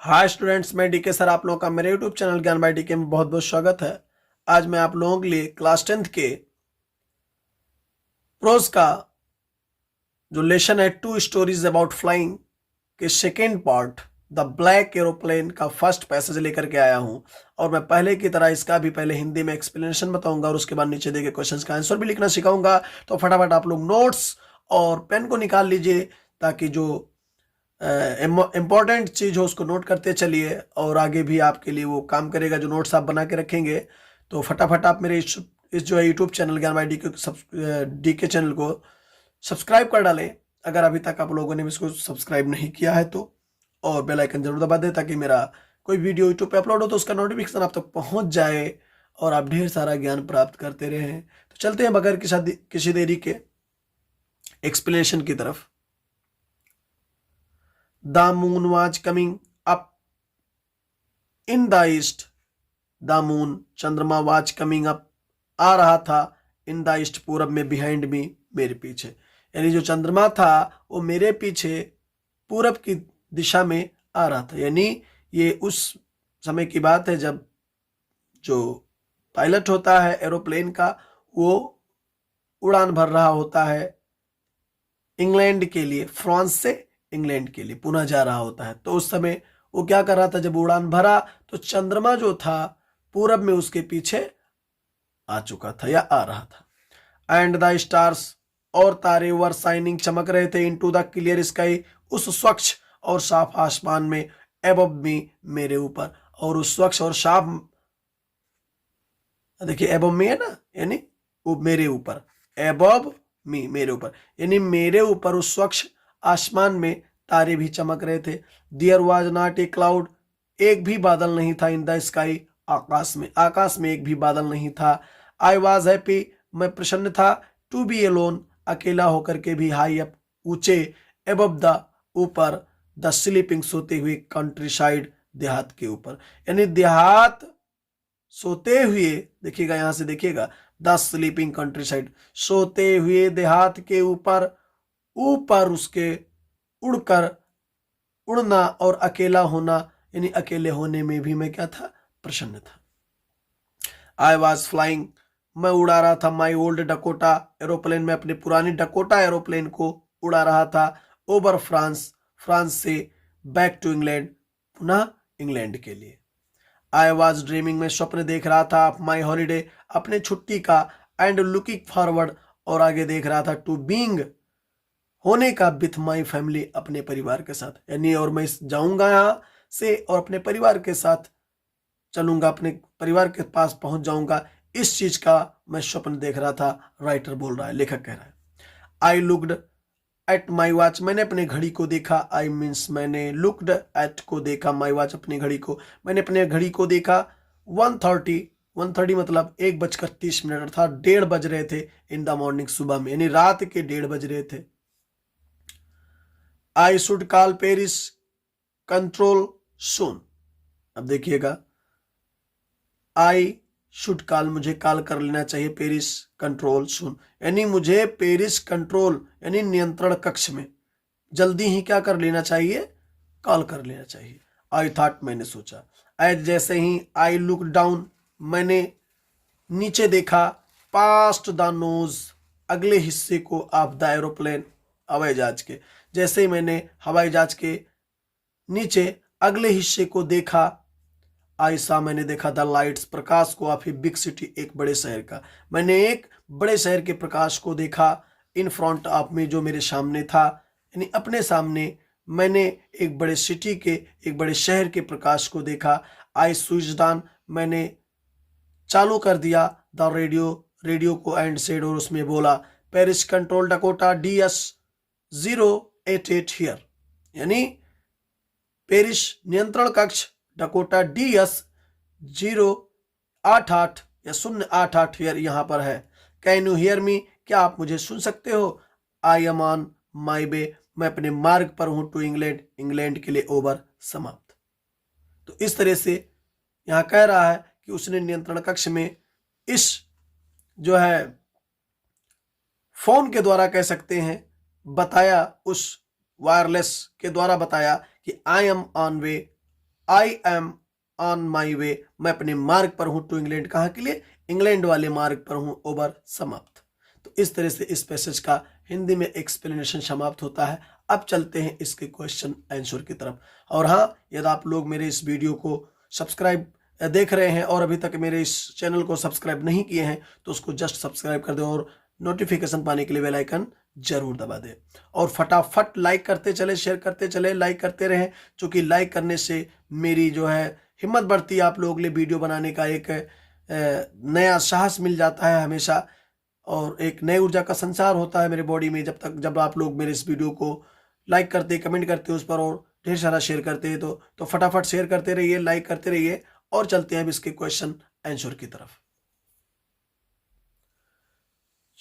Hi students, मैं DK sir आप लोगों का मेरे यूट्यूब चैनल ज्ञान बाय डीके में बहुत बहुत स्वागत है। आज मैं आप लोगों के लिए क्लास 10th के प्रोज का जो लेसन है टू स्टोरीज अबाउट फ्लाइंग के second part the black aeroplane का फर्स्ट पैसेज लेकर के आया हूं। और मैं पहले की तरह इसका भी पहले हिंदी में एक्सप्लेनेशन बताऊंगा और उसके बाद नीचे दिए गए क्वेश्चंस का आंसर भी लिखना सिखाऊंगा। तो फटाफट आप लोग नोट्स और पेन को निकाल लीजिए ताकि जो इम्पॉर्टेंट चीज हो उसको नोट करते चलिए और आगे भी आपके लिए वो काम करेगा जो नोट्स आप बना के रखेंगे। तो फटाफट आप मेरे इस जो है यूट्यूब चैनल ज्ञान बाय डीके चैनल को सब्सक्राइब कर डालें अगर अभी तक आप लोगों ने इसको सब्सक्राइब नहीं किया है तो, और बेल आइकन जरूर दबा दें ताकि मेरा कोई वीडियो यूट्यूब पे अपलोड हो तो उसका नोटिफिकेशन आप तक पहुंच जाए और आप ढेर सारा ज्ञान प्राप्त करते रहें। तो चलते हैं बगैर किसी देरी के एक्सप्लेनेशन की तरफ। The moon was coming up in the east. The moon चंद्रमा वाज कमिंग अप आ रहा था इन द ईस्ट पूरब में, बिहाइंड मी मेरे पीछे। यानी जो चंद्रमा था वो मेरे पीछे पूरब की दिशा में आ रहा था। यानी ये उस समय की बात है जब जो पायलट होता है एरोप्लेन का वो उड़ान भर रहा होता है इंग्लैंड के लिए, फ्रांस से इंग्लैंड के लिए पुनः जा रहा होता है। तो उस समय वो क्या कर रहा था, जब उड़ान भरा तो चंद्रमा जो था पूरब में उसके पीछे आ चुका था या आ रहा था। एंड द स्टार्स और तारे वर शाइनिंग चमक रहे थे इनटू द क्लियर स्काई उस स्वच्छ और साफ आसमान में, एबव मी मेरे ऊपर। और उस स्वच्छ और साफ, देखिए एबव मी है ना, यानी वो मेरे ऊपर, एबव मी मेरे ऊपर, यानी मेरे ऊपर उस स्वच्छ आसमान में तारे भी चमक रहे थे। There was not a cloud, एक भी बादल नहीं था इन द स्काई, आकाश में एक भी बादल नहीं था। आई वॉज हैप्पी, मैं प्रसन्न था। टू बी एलोन, अकेला होकर के भी। हाई अप, ऊंचे। एबव द, ऊपर। द स्लीपिंग, सोते हुए। कंट्री साइड, देहात के ऊपर। यानी देहात सोते हुए, देखिएगा यहां से देखिएगा, द स्लीपिंग कंट्री साइड, सोते हुए देहात के ऊपर, ऊपर उसके उड़कर, उड़ना और अकेला होना, यानी अकेले होने में भी मैं क्या था, प्रसन्न था। आई वॉज फ्लाइंग, मैं उड़ा रहा था माई ओल्ड डकोटा एरोप्लेन में, अपने पुरानी डकोटा एरोप्लेन को उड़ा रहा था। ओवर फ्रांस, फ्रांस से बैक टू इंग्लैंड, पुनः इंग्लैंड के लिए। आई वॉज ड्रीमिंग, मैं स्वप्न देख रहा था ऑफ माई हॉलीडे, अपने छुट्टी का। एंड लुकिंग फॉरवर्ड, और आगे देख रहा था, टू बींग, होने का, विथ माई फैमिली, अपने परिवार के साथ। यानी और मैं जाऊंगा यहाँ से और अपने परिवार के साथ चलूंगा, अपने परिवार के पास पहुंच जाऊंगा। इस चीज का मैं स्वप्न देख रहा था, राइटर बोल रहा है, लेखक कह रहा है। I looked at my watch, मैंने अपने घड़ी को देखा। आई मीन्स मैंने लुक्ड एट को देखा, माई वॉच अपनी घड़ी को, मैंने अपने घड़ी को देखा। 1:30, 1:30 मतलब 1:30 अर्थात 1:30 बज रहे थे इन द मॉर्निंग, सुबह में, यानी रात के 1:30 बज रहे थे। I should call Paris control soon, अब देखिएगा, आई शुड कॉल, मुझे कॉल कर लेना चाहिए, पेरिस कंट्रोल सून, यानी मुझे पेरिस कंट्रोल यानी नियंत्रण कक्ष में जल्दी ही क्या कर लेना चाहिए, कॉल कर लेना चाहिए। आई थॉट, मैंने सोचा। एज, जैसे ही। आई लुक डाउन, मैंने नीचे देखा। पास्ट द नोज, अगले हिस्से को, ऑफ द एरोप्लेन, हवाई जहाज के। जैसे ही मैंने हवाई जहाज के नीचे अगले हिस्से को देखा, आयसा, मैंने देखा, द लाइट्स, प्रकाश को, ऑफ ए बिग सिटी, एक बड़े शहर का। मैंने एक बड़े शहर के प्रकाश को देखा। इन फ्रंट ऑफ में, जो मेरे सामने था, यानी अपने सामने, मैंने एक बड़े सिटी के, एक बड़े शहर के प्रकाश को देखा। आई स्विच्ड ऑन, मैंने चालू कर दिया, द रेडियो, रेडियो को, एंड सेड, और उसमें बोला, Paris control Dakota DS 088 here, यानी पेरिस नियंत्रण कक्ष डकोटा DS 088 या 088 हियर, यहां पर है। कैन यू हियर मी, क्या आप मुझे सुन सकते हो। आई एम ऑन माई वे, मैं अपने मार्ग पर हूं, टू इंग्लैंड, इंग्लैंड के लिए। ओवर, समाप्त। तो इस तरह से यहां कह रहा है कि उसने नियंत्रण कक्ष में इस जो है फोन के द्वारा, कह सकते हैं, बताया, उस वायरलेस के द्वारा बताया कि I am on way I am on my way, मैं अपने मार्ग पर हूं टू इंग्लैंड, कहाँ के लिए, इंग्लैंड वाले मार्ग पर हूं, ओवर, समाप्त। तो इस तरह से इस पैसेज का हिंदी में एक्सप्लेनेशन समाप्त होता है। अब चलते हैं इसके क्वेश्चन आंसर की तरफ। और हाँ, यदि आप लोग मेरे इस वीडियो को सब्सक्राइब देख रहे हैं और अभी तक मेरे इस चैनल को सब्सक्राइब नहीं किए हैं तो उसको जस्ट सब्सक्राइब कर दें और नोटिफिकेशन पाने के लिए बेल आइकन जरूर दबा दें और फटाफट लाइक करते चले, शेयर करते चले, लाइक करते रहें, क्योंकि लाइक करने से मेरी जो है हिम्मत बढ़ती है, आप लोगों के लिए वीडियो बनाने का एक नया साहस मिल जाता है हमेशा, और एक नई ऊर्जा का संचार होता है मेरे बॉडी में जब आप लोग मेरे इस वीडियो को लाइक करते, कमेंट करते उस पर और ढेर सारा शेयर करते हैं। तो फटाफट शेयर करते रहिए, लाइक करते रहिए और चलते हैं अब इसके क्वेश्चन आंसर की तरफ।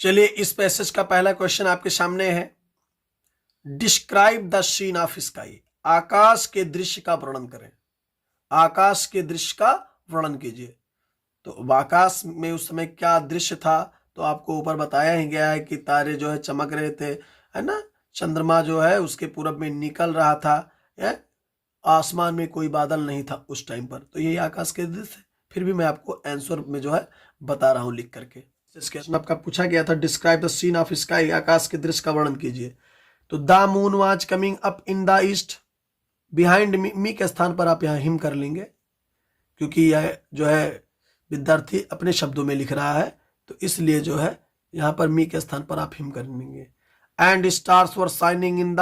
चलिए, इस पैसेज का पहला क्वेश्चन आपके सामने है। Describe the scene of sky, आकाश के दृश्य का वर्णन करें, आकाश के दृश्य का वर्णन कीजिए। तो आकाश में उस समय क्या दृश्य था, तो आपको ऊपर बताया ही गया है कि तारे जो है चमक रहे थे, है ना, चंद्रमा जो है उसके पूरब में निकल रहा था, है? आसमान में कोई बादल नहीं था उस टाइम पर, तो यही आकाश के दृश्य। फिर भी मैं आपको आंसर में जो है बता रहा हूं लिख करके। क्वेश्चन आपका पूछा गया था, describe the scene of sky, आकाश के दृश्य का वर्णन कीजिए। तो the moon was coming up in the east, behind me के स्थान पर आप यहाँ हिम कर लेंगे, क्योंकि यह जो है विद्यार्थी अपने शब्दों में लिख रहा है, तो इसलिए जो है यहाँ पर मी के स्थान पर आप हिम कर लेंगे। And stars were shining in the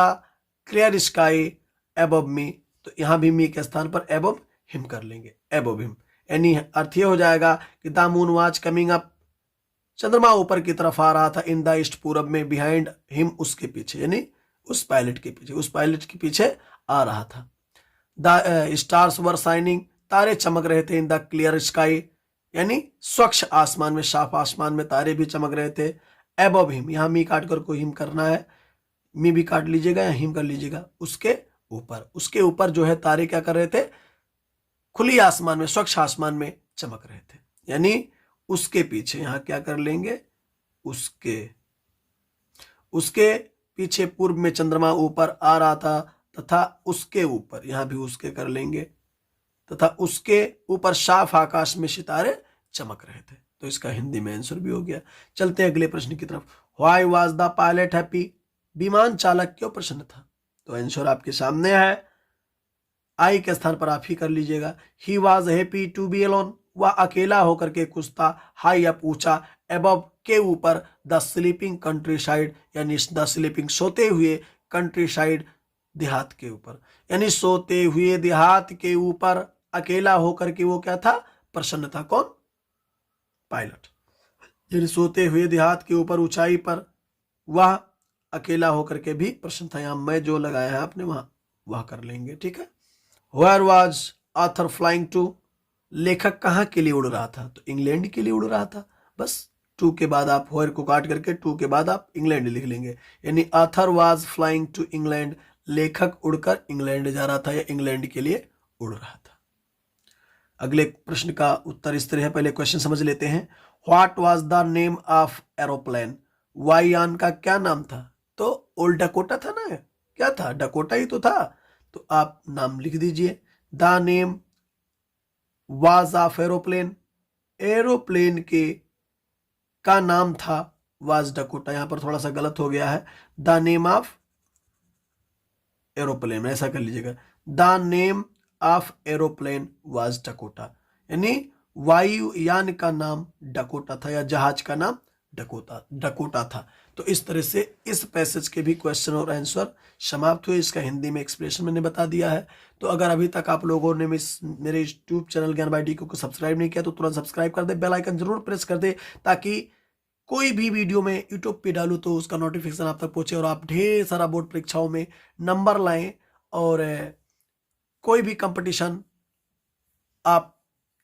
clear sky above मी, तो यहाँ भी मी के स्थान पर अबव हिम कर लेंगे, अबव हिम, यानी अर्थ ये हो जाएगा कि the moon was coming up, चंद्रमा ऊपर की तरफ आ रहा था, इन द ईस्ट पूरब में, बिहाइंड हिम उसके पीछे, यानी उस पायलट के पीछे, उस पायलट के पीछे आ रहा था। द स्टार्स वर शाइनिंग, तारे चमक रहे थे, इन द क्लियर स्काई, यानी स्वच्छ आसमान में, साफ आसमान में तारे भी चमक रहे थे। अबव हिम, यहाँ मी काट कर को हिम करना है, मी भी काट लीजिएगा या हिम कर लीजिएगा, उसके ऊपर, उसके ऊपर जो है तारे क्या कर रहे थे, खुली आसमान में, स्वच्छ आसमान में चमक रहे थे, यानी उसके पीछे, यहां क्या कर लेंगे, उसके पीछे पूर्व में चंद्रमा ऊपर आ रहा था, तथा उसके ऊपर, यहां भी उसके कर लेंगे, तथा उसके ऊपर साफ आकाश में सितारे चमक रहे थे। तो इसका हिंदी में आंसर भी हो गया। चलते हैं अगले प्रश्न की तरफ। Why was the pilot happy, विमान चालक क्यों प्रसन्न था, तो आंसर आपके सामने है, आई के स्थान पर आप ही कर लीजिएगा। He was happy to be alone, वह अकेला होकर के खुश था। हाई अप, ऊंचा, अबव के ऊपर, द स्लीपिंग कंट्री साइड, यानी द स्लीपिंग सोते हुए, कंट्री साइड देहात के ऊपर, यानी सोते हुए देहात के ऊपर अकेला होकर के वो क्या था, प्रसन्न था। कौन, पायलट, यानी सोते हुए देहात के ऊपर ऊंचाई पर वह अकेला होकर के भी प्रसन्न था। यहां मैं जो लगाया है आपने वह कर लेंगे, ठीक है। Where was author flying to, लेखक कहाँ के लिए उड़ रहा था, तो इंग्लैंड के लिए उड़ रहा था। बस टू के बाद आप where को काट करके टू के बाद आप इंग्लैंड लिख लेंगे, यानी author was flying to England, लेखक उड़कर इंग्लैंड जा रहा था या इंग्लैंड के लिए उड़ रहा था। अगले प्रश्न का उत्तर इस तरह है, पहले क्वेश्चन समझ लेते हैं। What was the name of aeroplane, वायुयान का क्या नाम था, तो ओल्ड डकोटा था ना, क्या था, डकोटा ही तो था, तो आप नाम लिख दीजिए। The name was of aeroplane, aeroplane के का नाम था वाज डकोटा, यहां पर थोड़ा सा गलत हो गया है, द नेम ऑफ एरोप्लेन, ऐसा कर लीजिएगा। The name of aeroplane was Dakota, यानी वायुयान का नाम डकोटा था या जहाज का नाम डकोटा था। तो इस तरह से इस पैसेज के भी क्वेश्चन और आंसर समाप्त हुए। इसका हिंदी में एक्सप्लेनेशन मैंने बता दिया है। तो अगर अभी तक आप लोगों ने मेरे यूट्यूब चैनल ज्ञान बाय डीके को सब्सक्राइब नहीं किया तो तुरंत सब्सक्राइब कर दे, बेल आइकन जरूर प्रेस कर दे, ताकि कोई भी वीडियो में यूट्यूब पे डालूं तो उसका नोटिफिकेशन आप तक पहुंचे और आप ढेर सारा बोर्ड परीक्षाओं में नंबर लाएं और कोई भी कंपटीशन आप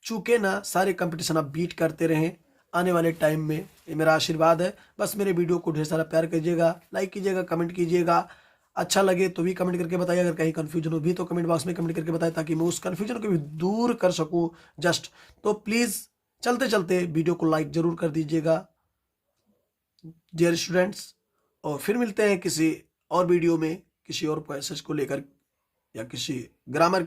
चूके ना, सारे कंपटीशन आप बीट करते रहें आने वाले टाइम में, ये मेरा आशीर्वाद है। बस मेरे वीडियो को ढेर सारा प्यार कीजिएगा, लाइक कीजिएगा, कमेंट कीजिएगा, अच्छा लगे तो भी कमेंट करके बताइए, अगर कहीं कंफ्यूजन हो भी तो कमेंट बॉक्स में कमेंट करके बताएं, ताकि मैं उस कंफ्यूजन को भी दूर कर सकूं जस्ट। तो प्लीज़ चलते चलते वीडियो को लाइक जरूर कर दीजिएगा डियर स्टूडेंट्स, और फिर मिलते हैं किसी और वीडियो में, किसी और पैसेज को लेकर या किसी ग्रामर